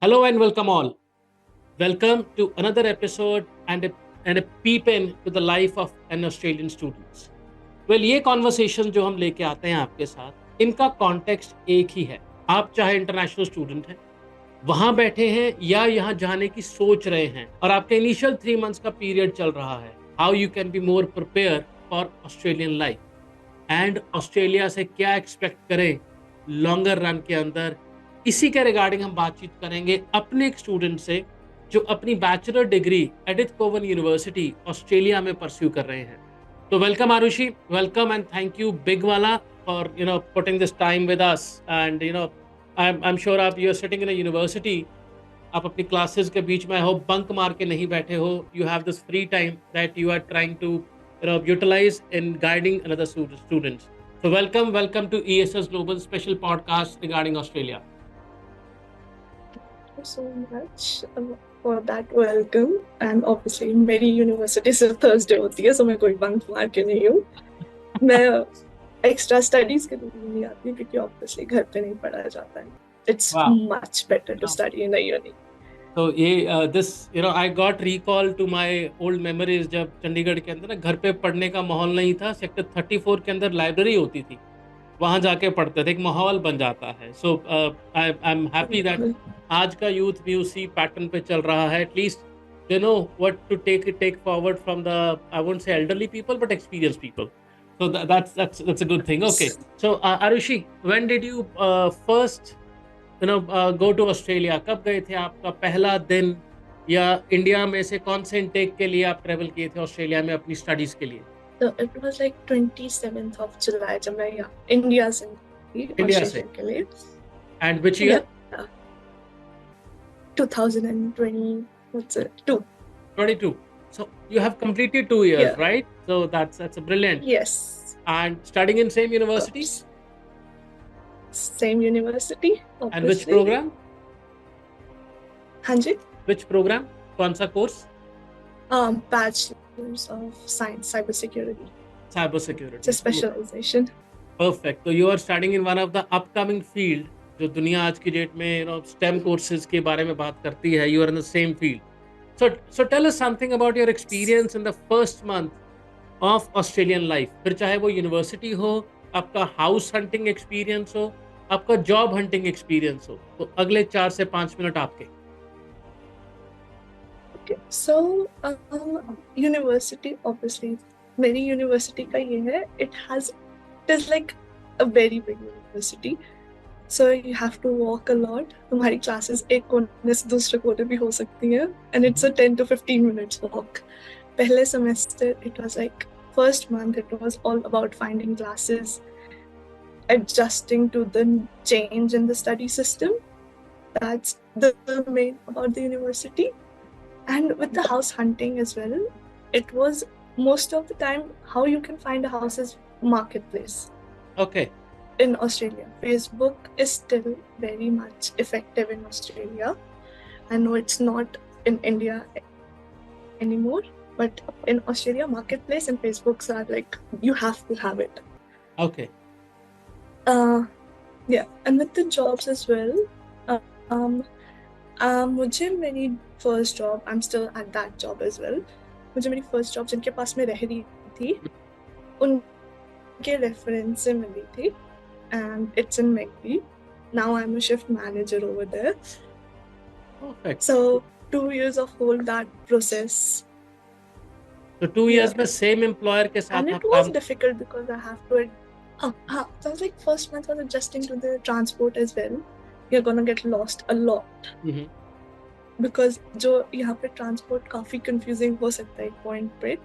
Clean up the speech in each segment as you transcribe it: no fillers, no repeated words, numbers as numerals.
Hello and welcome all. Welcome to another episode and a peep in to the life of an Australian students. Well, ये conversation जो हम लेके आते हैं आपके साथ, इनका कॉन्टेक्स्ट एक ही है. आप चाहे इंटरनेशनल स्टूडेंट हैं, वहां बैठे हैं या यहाँ जाने की सोच रहे हैं और आपके इनिशियल 3 मंथ्स का पीरियड चल रहा है. How you can be more prepare for Australian life and Australia से क्या एक्सपेक्ट करें लॉन्गर रन के अंदर. इसी के रिगार्डिंग हम बातचीत करेंगे अपने एक स्टूडेंट से जो अपनी bachelor degree Edith Cowan university Australia में परस्यू कर रहे हैं. तो welcome Aarushi, welcome and thank you big वाला for putting this time with us. And I am sure आप you are sitting in a university. आप अपनी क्लासेस के बीच में आई होप बंक मार के नहीं बैठे हो. You have this free time that you are trying to utilize in guiding another students. So welcome to ESS Global special podcast regarding Australia. Thank you so much for that welcome. And obviously मेरी university सिर्फ Thursday होती है, so मैं कोई bunk मार के नहीं हूँ. मैं एक्स्ट्रा स्टडीज के लिए नहीं आती क्योंकि obviously घर पे नहीं पढ़ाया जाता है. It's much better to study in a uni. तो ये this I got recall to my old memories. जब चंडीगढ़ के अंदर ना घर पे पढ़ने का माहौल नहीं था, सेक्टर 34 के अंदर लाइब्रेरी होती थी, वहां जाके पढ़ते थे, एक माहौल बन जाता है. सो आई एम हैप्पी दैट आज का यूथ भी उसी पैटर्न पे चल रहा है. At least they know what to take forward from the I won't say elderly people but experience people. So that's a good thing. Okay, so Arushi, when did you first go to Australia? कब गए थे? आपका पहला दिन या India में से कौन से इनटेक के लिए आप ट्रेवल किए थे ऑस्ट्रेलिया में अपनी स्टडीज के लिए? So it was like 27th of July जब मैं यहाँ इंडिया से के लिए. And which year? 2020. What's it? 22. So you have completed 2 years, Yeah. right? So that's a brilliant. Yes. And studying in same university? Same university. Obviously. And which program? हाँ जी. Which program? कौन सा course? Bachelor's of Science, Cybersecurity. Cybersecurity. It's a specialization. Perfect. So you are studying in one of the upcoming field जो दुनिया आज की date में STEM courses के बारे में बात करती है. You are in the same field. So tell us something about your experience in the first month of Australian life. फिर चाहे वो यूनिवर्सिटी हो, आपका हाउस हंटिंग एक्सपीरियंस हो, आपका जॉब हंटिंग एक्सपीरियंस हो, तो अगले 4 से 5 मिनट आपके. Okay, so university obviously मेरी यूनिवर्सिटी का ये है, it is like a very big university. So you have to walk a lot. तुम्हारी classes एक कोने से दूसरे कोने भी हो सकती हैं, and it's a 10 to 15 minutes walk. पहले semester it was like first month it was all about finding classes, adjusting to the change in the study system. That's the main about the university. And with the house hunting as well, it was most of the time how you can find a house is marketplace. Okay. In Australia, Facebook is still very much effective in Australia. I know it's not in India anymore, but in Australia, marketplace and Facebooks are like you have to have it. Okay. Yeah, and with the jobs as well. मुझे मेरी first job, I'm still at that job as well. मुझे मेरी first job जिनके पास में रह रही थी, उनके reference से मिली थी. And it's in Meghalaya. Now I'm a shift manager over there. Perfect. So 2 years of whole that process. So 2 years में same employer के साथ. And it was difficult because I have to. So I was like first month was adjusting to the transport as well. You're gonna get lost a lot. Mm-hmm. Because जो यहाँ पे transport काफी confusing हो सकता है एक point पे.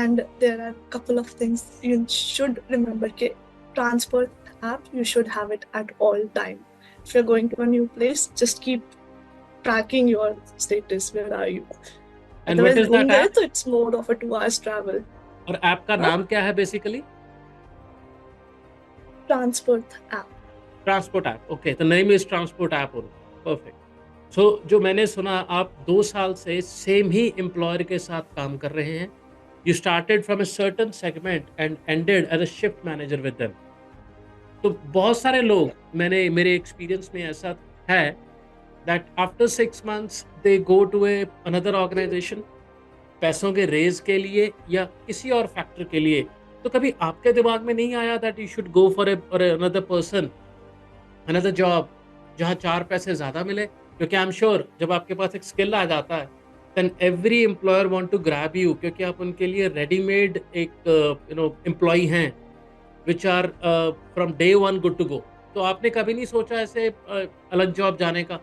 And there are a couple of things you should remember के transport app, you should have it at all time. If you're going to a new place, just keep tracking your status. Where are you? And what is that app? So it's more of a 2 hours travel. और app का नाम क्या है basically? Transport app. Transport app. Okay, the name is Transport app. Perfect. So जो मैंने सुना आप 2 साल से सेम ही एम्प्लॉयर के साथ काम कर रहे हैं. You started from a certain segment and ended as a shift manager with them. तो बहुत सारे लोग मेरे एक्सपीरियंस में ऐसा है that after 6 months they go to a another organization पैसों के रेज के लिए या किसी और फैक्टर के लिए, तो कभी आपके दिमाग में नहीं आया that you should go for another person, another job जहाँ 4 पैसे ज़्यादा मिले? क्योंकि आई एम श्योर जब आपके पास एक स्किल आ जाता है, then every employer want to grab you, क्योंकि आप उनके लिए रेडीमेड एक एम्प्लॉई हैं which are from day one good to go. तो आपने कभी नहीं सोचा ऐसे अलग जॉब जाने का?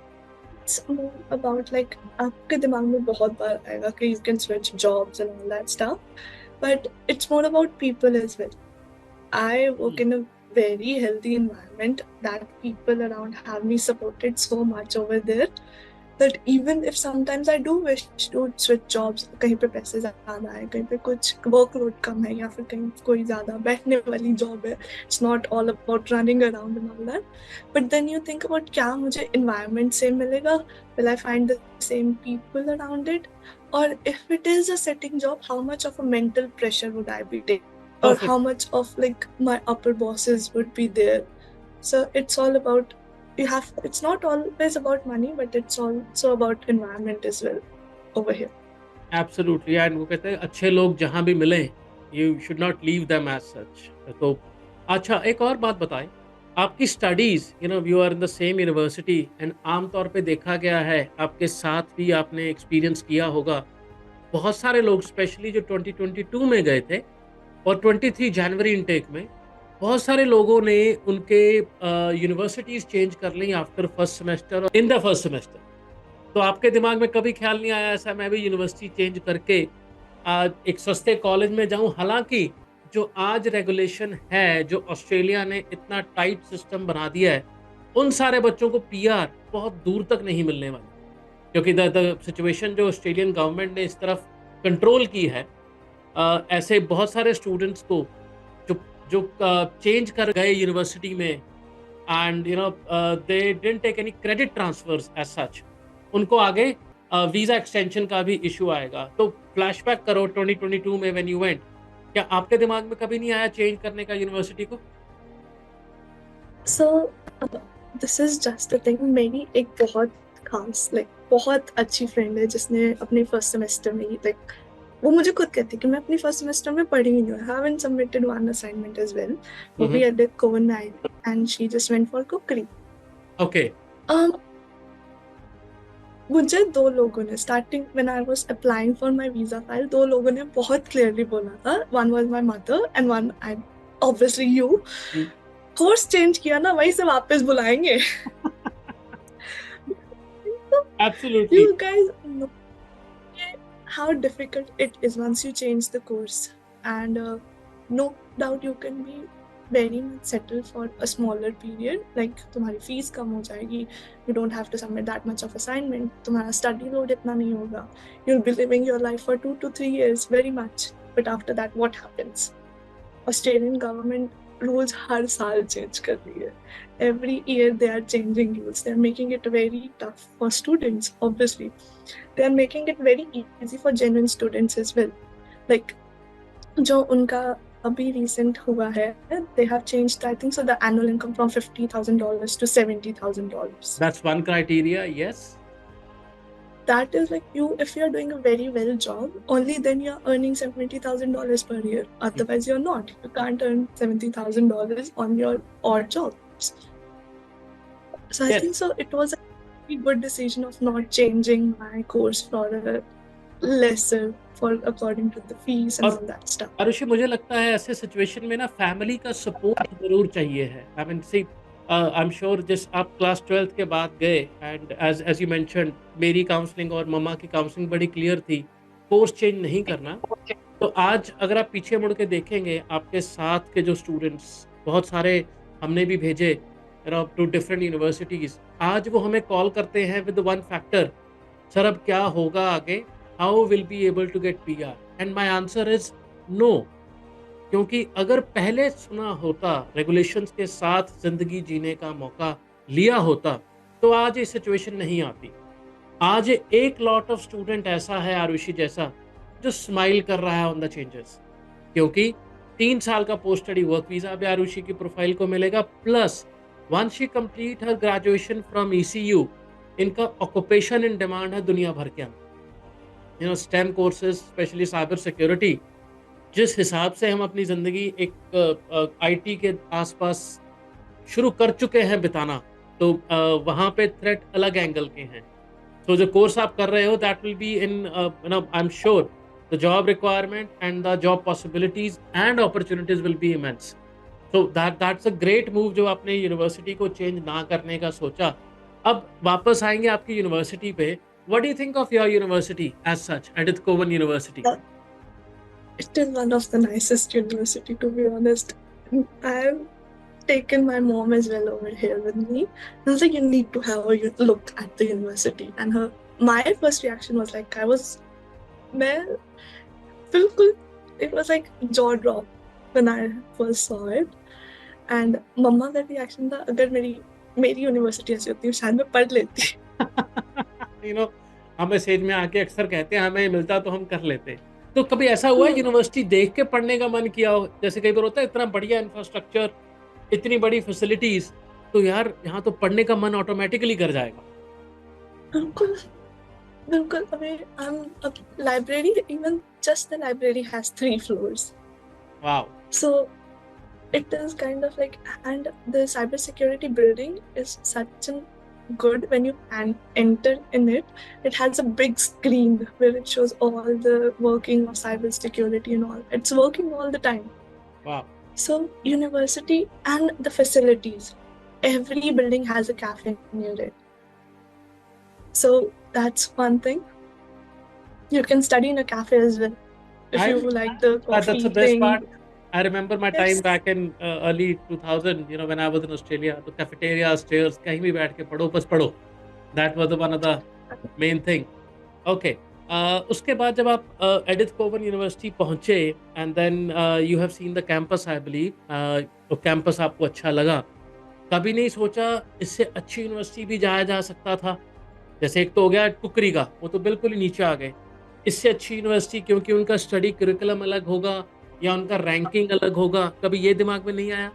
It's more about like आपके दिमाग में बहुत बार आएगा कि you can switch jobs and all that stuff, but it's more about people as well. I work in a very healthy environment that people around have me supported so much over there that even if sometimes I do wish to switch jobs, कहीं पे पैसे ज़्यादा है, कहीं पे कुछ workload कम है या फिर कहीं कोई ज़्यादा बैठने वाली job है, it's not all about running around and all that. But then you think about क्या मुझे environment same मिलेगा? Will I find the same people around it? Or if it is a sitting job, how much of a mental pressure would I be taking? Or Perfect. how much of like my upper bosses would be there? So it's all about it's not always about money, but it's also about environment as well over here. Absolutely, and वो कहते हैं अच्छे लोग जहाँ भी मिलें, you should not leave them as such. तो अच्छा, एक और बात बताएं, आपकी studies, you are in the same university, and आमतौर पे देखा गया है आपके साथ भी आपने एक्सपीरियंस किया होगा, बहुत सारे लोग स्पेशली जो 2022 में गए थे और 23 जनवरी इनटेक में, बहुत सारे लोगों ने उनके यूनिवर्सिटीज चेंज कर ली आफ्टर फर्स्ट सेमेस्टर और इन द फर्स्ट सेमेस्टर। तो आपके दिमाग में कभी ख्याल नहीं आया ऐसा मैं भी यूनिवर्सिटी चेंज करके एक सस्ते कॉलेज में जाऊं? हालांकि जो आज रेगुलेशन है, जो ऑस्ट्रेलिया ने इतना टाइट सिस्टम बना दिया है, उन सारे बच्चों को पीआर बहुत दूर तक नहीं मिलने वाली, क्योंकि द सिचुएशन जो ऑस्ट्रेलियन गवर्नमेंट ने इस तरफ कंट्रोल की है, ऐसे बहुत सारे स्टूडेंट्स को जो जो चेंज कर गए यूनिवर्सिटी में, and they didn't take any credit transfers as such, उनको आगे वीजा एक्सटेंशन का भी इशू आएगा। तो फ्लैशबैक करो 2022 में व्हेन यू वेंट, क्या आपके दिमाग में कभी नहीं आया चेंज करने का यूनिवर्सिटी को? So this is just the thing. मेरी एक बहुत खास बहुत अच्छी फ्रेंड है जिसने अपने फर्स्ट सेमेस्टर में ही वो मुझे खुद कहती है कि मैं अपनी फर्स्ट सेमेस्टर में पढ़ी ही नहीं हूँ. I haven't submitted one assignment as well. वो भी at Coven and she just went for cookery. Okay. मुझे 2 लोगों ने starting when I was applying for my visa file 2 लोगों ने बहुत क्लियरली बोला था. One was my mother and one I obviously you. Course change किया ना, वहीं से वापस बुलाएंगे. Absolutely. You guys know how difficult it is once you change the course, and no doubt you can be very much settled for a smaller period. Like तुम्हारी fees कम हो जाएगी, you don't have to submit that much of assignment, तुम्हारा study load इतना नहीं होगा, you'll be living your life for 2 to 3 years very much. But after that what happens? Australian government rules हर साल change कर रही है. Every year they are changing rules. They are making it very tough for students. Obviously, they are making it very easy for genuine students as well. Like जो उनका अभी recent हुआ है, they have changed, I think so, the annual income from $50,000 to $70,000. That's one criteria, yes. That is like if you're doing a very well job, only then you're earning $70,000 per year. Otherwise, you're not. You can't earn $70,000 on your odd jobs. So I think so. It was a very good decision of not changing my course for a lesser, for according to the fees and all that stuff. Arushi, मुझे लगता है ऐसे situation में ना family का support जरूर चाहिए है. I mean see, I am sure जिस आप क्लास 12th के बाद गए, एंड एज यू मेंशन्ड, मेरी काउंसलिंग और मम्मा की काउंसलिंग बड़ी क्लियर थी, कोर्स चेंज नहीं करना. तो आज अगर आप पीछे मुड़ के देखेंगे, आपके साथ के जो स्टूडेंट्स, बहुत सारे हमने भी भेजे टू डिफरेंट यूनिवर्सिटीज, आज वो हमें कॉल करते हैं विद वन फैक्टर, सर अब क्या होगा आगे, how will be able to get PR? And my answer is no. क्योंकि अगर पहले सुना होता, रेगुलेशंस के साथ जिंदगी जीने का मौका लिया होता, तो आज ये सिचुएशन नहीं आती. आज एक लॉट ऑफ स्टूडेंट ऐसा है आरुषि जैसा, जो स्माइल कर रहा है ऑन द चेंजेस, क्योंकि 3 साल का पोस्ट स्टडी वर्क वीजा भी आरुषि की प्रोफाइल को मिलेगा. Plus once she complete her graduation from ECU, इनका ऑक्यूपेशन इन डिमांड है दुनिया भर के अंदर। Stem courses, specially cyber security, जिस हिसाब से हम अपनी ज़िंदगी एक आईटी के आसपास शुरू कर चुके हैं बिताना, तो वहाँ पे थ्रेट अलग एंगल के हैं। तो जो कोर्स आप कर रहे हो, that will be in I am sure the job requirement and the job possibilities and opportunities will be immense. So that's a great move जो आपने यूनिवर्सिटी को चेंज ना करने का सोचा। अब वापस आएंगे आपकी यूनिवर्सिटी पे। What do you think of your university as such, Edith Cowan university? It is one of the nicest university, to be honest. I've taken my mom as well over here with me. I was like, you need to have a look at the university. And my first reaction was like, मैं बिल्कुल, it was like jaw drop when I first saw it. And मम्मा का reaction था, अगर मेरी university ऐसी होती शायद मैं पढ़ लेती। हम इस एज में आके अक्सर कहते हैं हमें मिलता तो हम कर लेते। तो कभी ऐसा हुआ यूनिवर्सिटी देख के पढ़ने का मन किया हो? जैसे कई बार होता है, इतना बढ़िया इंफ्रास्ट्रक्चर, इतनी बड़ी फैसिलिटीज, तो यार यहाँ तो पढ़ने का मन ऑटोमेटिकली कर जाएगा। बिल्कुल बिल्कुल। Library, even just the library has 3 floors. Wow. So it is kind of like, and the cybersecurity building is such a good, when you enter in it, it has a big screen where it shows all the working of cybersecurity and all. It's working all the time. Wow. So university and the facilities, every building has a cafe near it. So that's one thing. You can study in a cafe as well if you like the coffee that's the best thing. part. I remember my time back in early 2000, when I was in Australia. तो cafeterias, chairs, कहीं भी बैठ के पढ़ो, बस पढ़ो. That was one of the main thing. Okay. उसके बाद जब आप एडिथ कोवन यूनिवर्सिटी पहुंचे, and then you have seen the campus, I believe. तो कैंपस आपको अच्छा लगा। कभी नहीं सोचा इससे अच्छी यूनिवर्सिटी भी जाया जा सकता था? जैसे एक तो हो गया टुकरी का, वो तो बिल्कुल ही नीचे आ गए। इससे अच्छी यूनिवर्सिटी, क्योंकि उनका स्टडी करिकुलम अलग होगा या उनका रैंकिंग अलग होगा, कभी ये दिमाग में नहीं आया?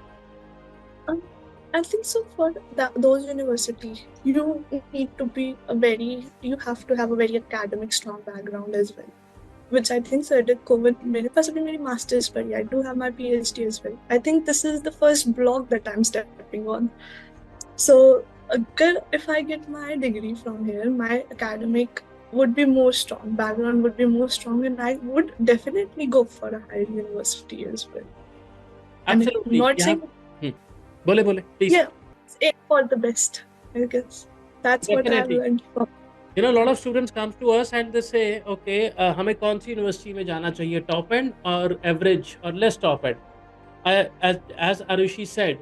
I think so. For those universities, you have to have a very academic strong background as well, which I think so at COVID, मेरे पास अभी मेरी masters पर, I do have my PhD as well. I think this is the first block that I'm stepping on. So if I get my degree from here, my academic would be more strong, background would be more strong, and I would definitely go for a higher university as well. Absolutely. Not saying. बोले please. Yeah, aim for the best, I guess. That's Definitely. what I've learned from. A lot of students come to us and they say, okay, हमें कौन सी university में जाना चाहिए, top and और average और less top and? as Arushi said,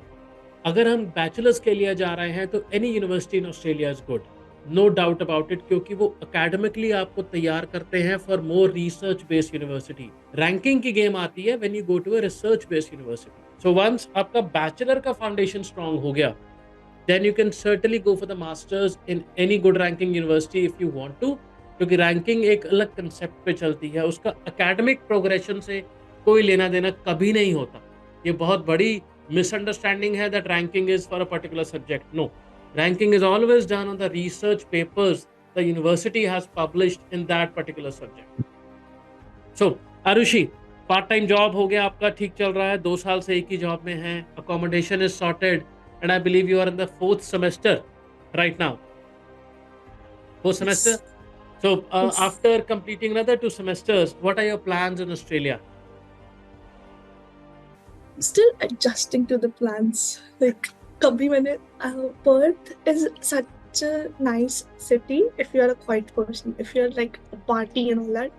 अगर हम bachelors के लिए जा रहे हैं तो any university in Australia is good, no doubt about it, क्योंकि वो एकेडमिकली आपको तैयार करते हैं for more research based university. Ranking की गेम आती है when you go to a research based university. So once आपका बैचलर का फाउंडेशन स्ट्रांग हो गया, then you can certainly go for the masters in any good ranking university if you want to, क्योंकि ranking एक अलग concept पे चलती है, उसका एकेडमिक प्रोग्रेशन से कोई लेना देना कभी नहीं होता। ये बहुत बड़ी misunderstanding है that ranking is for a particular subject. No, ranking is always done on the research papers the university has published in that particular subject. So Arushi, part time job हो गया आपका, ठीक चल रहा है, 2 साल से एक ही जॉब में है, accommodation is sorted, and I believe you are in the 4th semester right now. 4th semester? So Yes. After completing another 2 semesters, what are your plans in Australia? Still adjusting to the plans. Like, Perth is such a nice city if you are a quiet person. If you're like a party and all that,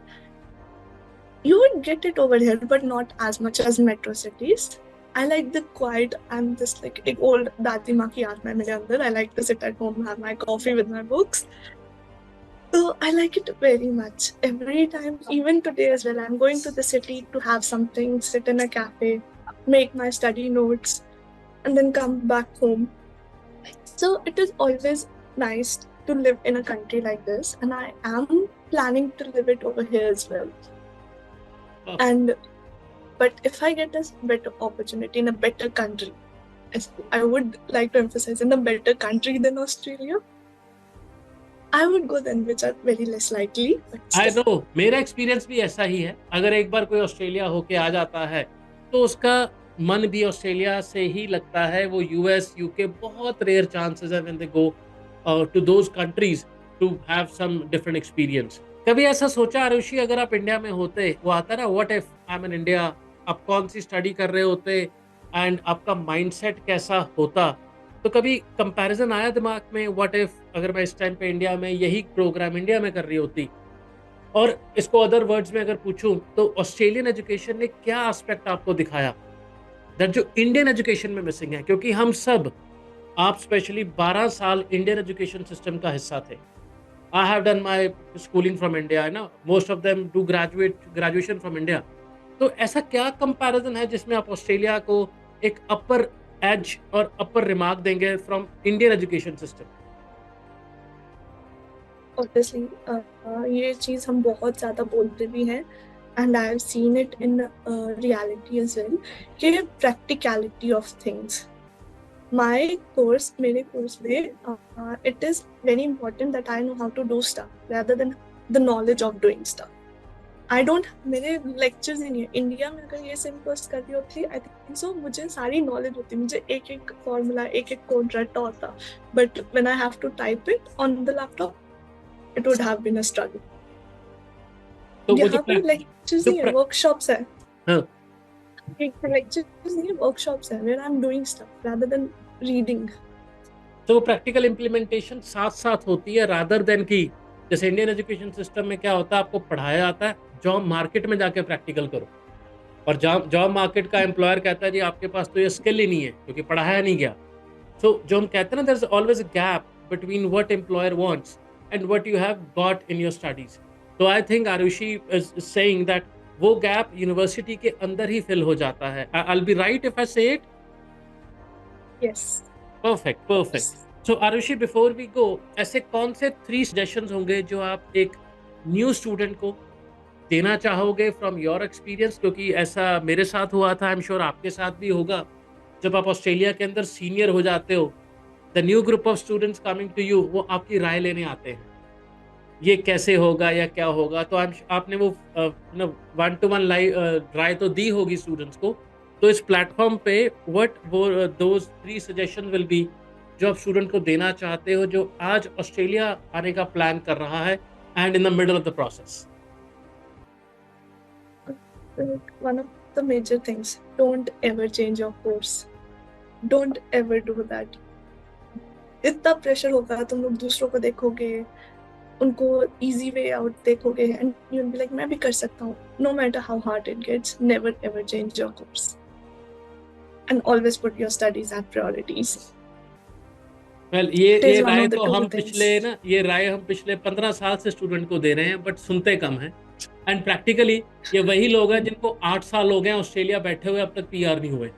you would get it over here, but not as much as metro cities. I like the quiet. I'm just like एक old दादी माँ की आत्मा है मेरे अंदर. I like to sit at home, have my coffee with my books. So I like it very much. Every time, even today as well, I'm going to the city to have something, sit in a cafe, make my study notes, and then come back home. So it is always nice to live in a country like this, and I am planning to live it over here as well. Oh. But if I get a better opportunity in a better country, I would like to emphasize in a better country than Australia. I would go then which are very less likely, but I still. No, मेरा experience भी ऐसा ही है। अगर एक बार कोई Australia होके आ जाता है तो उसका मन भी ऑस्ट्रेलिया से ही लगता है। वो यूएस यूके बहुत रेयर चांसेस है when they go to those countries to have some different experience. कभी ऐसा सोचा आरुषि, अगर आप इंडिया में होते, वो आता ना what if I am in India, आप कौन सी स्टडी कर रहे होते एंड आपका माइंडसेट कैसा होता? तो कभी कंपैरिजन आया दिमाग में, व्हाट इफ अगर मैं इस टाइम पे इंडिया में यही प्रोग्राम इंडिया में कर रही होती? और इसको अदर वर्ड्स में अगर पूछूं तो ऑस्ट्रेलियन एजुकेशन ने क्या एस्पेक्ट आपको दिखाया दैट जो इंडियन एजुकेशन में मिसिंग है? क्योंकि हम सब, आप स्पेशली 12 साल इंडियन एजुकेशन सिस्टम का हिस्सा थे। I have done my schooling from India, है ना, most of them do graduation from India. तो ऐसा क्या कंपैरिजन है जिसमें आप ऑस्ट्रेलिया को एक अपर एज और अपर रिमार्क देंगे from Indian education system? Obviously, ये चीज हम बहुत ज्यादा बोलते भी हैं, and I have seen it in reality as well, कि practicality of things. My course, मेरे course में, it is very important that I know how to do stuff rather than the knowledge of doing stuff. I don't, मेरे lectures ही नहीं है। India में अगर ये same course कर रही होती, I think so, मुझे सारी knowledge होती, मुझे एक एक फॉर्मूला, एक एक कोड रट्टा होता, but when I have to type it on the laptop, it would have been a struggle. तो वो जो यहाँ पर lectures नहीं है, workshops है। हाँ, lectures नहीं है, workshops है, where I'm doing stuff rather than reading. तो वो प्रैक्टिकल इम्प्लीमेंटेशन साथ साथ होती है रादर देन की, जैसे इंडियन एजुकेशन सिस्टम में क्या होता है, आपको पढ़ाया जाता है, जॉब मार्केट में जाके प्रैक्टिकल करो। और जॉब मार्केट का एम्प्लॉयर कहता है जी आपके पास तो ये स्किल ही नहीं है क्योंकि पढ़ाया नहीं गया। सो जो हम कहते हैं ना, there is always a gap between what employer wants and what you have got in your studies. तो I think Aarushi is saying that वो गैप यूनिवर्सिटी के अंदर ही फिल हो जाता है। I will be right if I say it? Yes. Perfect, perfect. So Aarushi, before we go, ऐसे कौन से 3 सजेशंस होंगे जो आप एक न्यू स्टूडेंट को देना चाहोगे फ्रॉम योर एक्सपीरियंस? क्योंकि ऐसा मेरे साथ हुआ था, आई एम श्योर आपके साथ भी होगा। जब आप ऑस्ट्रेलिया के अंदर सीनियर हो जाते हो, the new group of students coming to you, वो आपकी राय लेने आते हैं, ये कैसे होगा या क्या होगा। तो आपने वो वन टू वन राय तो दी होगी स्टूडेंट्स को। तो इस प्लेटफॉर्म पे व्हाट वो दोज 3 सजेशन विल बी जो आप स्टूडेंट को देना चाहते हो जो आज ऑस्ट्रेलिया आने का प्लान कर रहा है and in the middle of the process? One of the major things, don't ever change your course. Don't ever do that. इतना प्रेशर होगा, तुम लोग दूसरों को देखोगे, उनको easy way out देखोगे, and you'll be like, मैं भी कर सकता हूँ. No matter how hard it gets, never ever change your course. And always put your studies as priorities. Well, ये राय तो हम पिछले 15 साल से स्टूडेंट को दे रहे हैं, बट सुनते कम हैं। एंड प्रैक्टिकली ये वही लोग हैं जिनको 8 साल हो गए ऑस्ट्रेलिया बैठे हुए, अब तक पीआर नहीं हुए।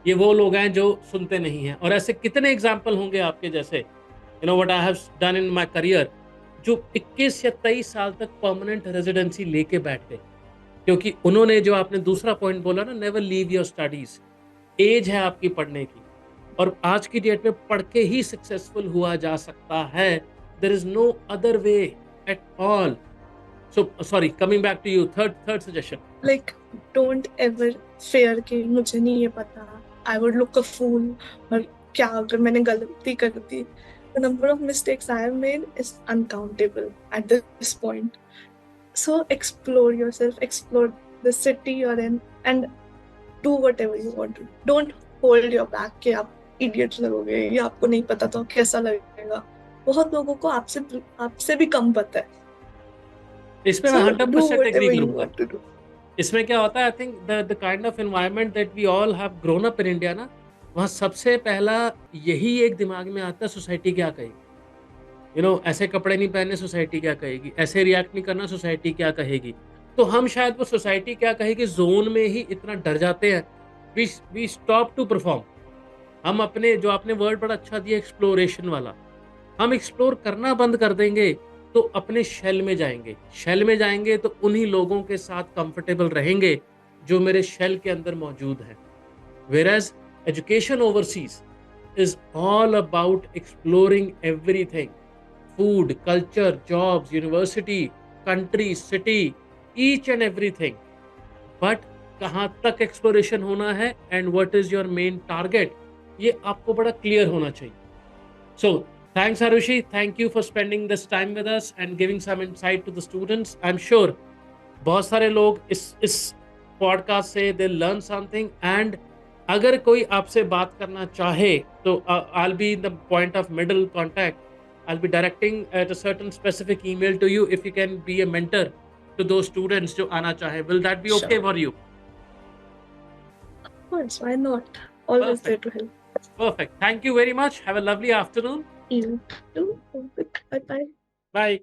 ये वो लोग हैं जो सुनते नहीं हैं। और ऐसे कितने एग्जाम्पल होंगे आपके जैसे, you know what I have done in my career, जो 21 या 23 साल तक परमानेंट रेजिडेंसी लेके बैठ गए, क्योंकि उन्होंने, जो आपने दूसरा पॉइंट बोला ना, never leave your studies. As है आपकी पढ़ने की, और आज की डेट में पढ़ के ही सक्सेसफुल हुआ जा सकता है। There is no other way at all. So sorry, coming back to you, third suggestion. Like, don't ever fear कि मुझे नहीं ये पता, I would look a fool, और क्या अगर मैंने गलती कर दी। The number of mistakes I have made is uncountable at this point. So explore yourself, explore the city you're in, and do whatever you want to. Don't hold your back कि आप idiot लगोगे या आपको नहीं पता तो कैसा लगेगा। बहुत लोगों को आपसे भी कम पता है। इसमें मैं 100% एग्री करूंगा। to do. इसमें क्या होता है, I think the kind of environment that we all have grown up in India ना, वहाँ सबसे पहला यही एक दिमाग में आता है, सोसाइटी क्या कहेगी। ऐसे कपड़े नहीं पहनने, सोसाइटी क्या कहेगी। ऐसे रिएक्ट नहीं करना, सोसाइटी क्या कहेगी। तो हम शायद वो सोसाइटी क्या कहेगी जोन में ही इतना डर जाते हैं, वी स्टॉप टू परफॉर्म। हम अपने, जो आपने वर्ड बड़ा अच्छा दिया, एक्सप्लोरेशन वाला, हम एक्सप्लोर करना बंद कर देंगे तो अपने शेल में जाएंगे तो उन्हीं लोगों के साथ कंफर्टेबल रहेंगे जो मेरे शेल के अंदर मौजूद हैं। Whereas education overseas is all about exploring everything, food, culture, jobs, university, country, city, each and everything. But कहाँ तक एक्सप्लोरेशन होना है and what is your main target, ये आपको बड़ा क्लियर होना चाहिए. So thanks Harushi, thank you for spending this time with us and giving some insight to the students. I'm sure बहुत सारे लोग इस पॉडकास्ट से दे लर्न समथिंग. एंड अगर कोई आपसे बात करना चाहे तो आई will be in the point of middle contact. I'll be directing at a certain specific email to you if you can be a mentor to those students जो आना चाहे. Will that be okay Sure. for you? Of course, why not? Always there to help. Perfect. Thank you very much. Have a lovely afternoon. You too. Bye bye. Bye.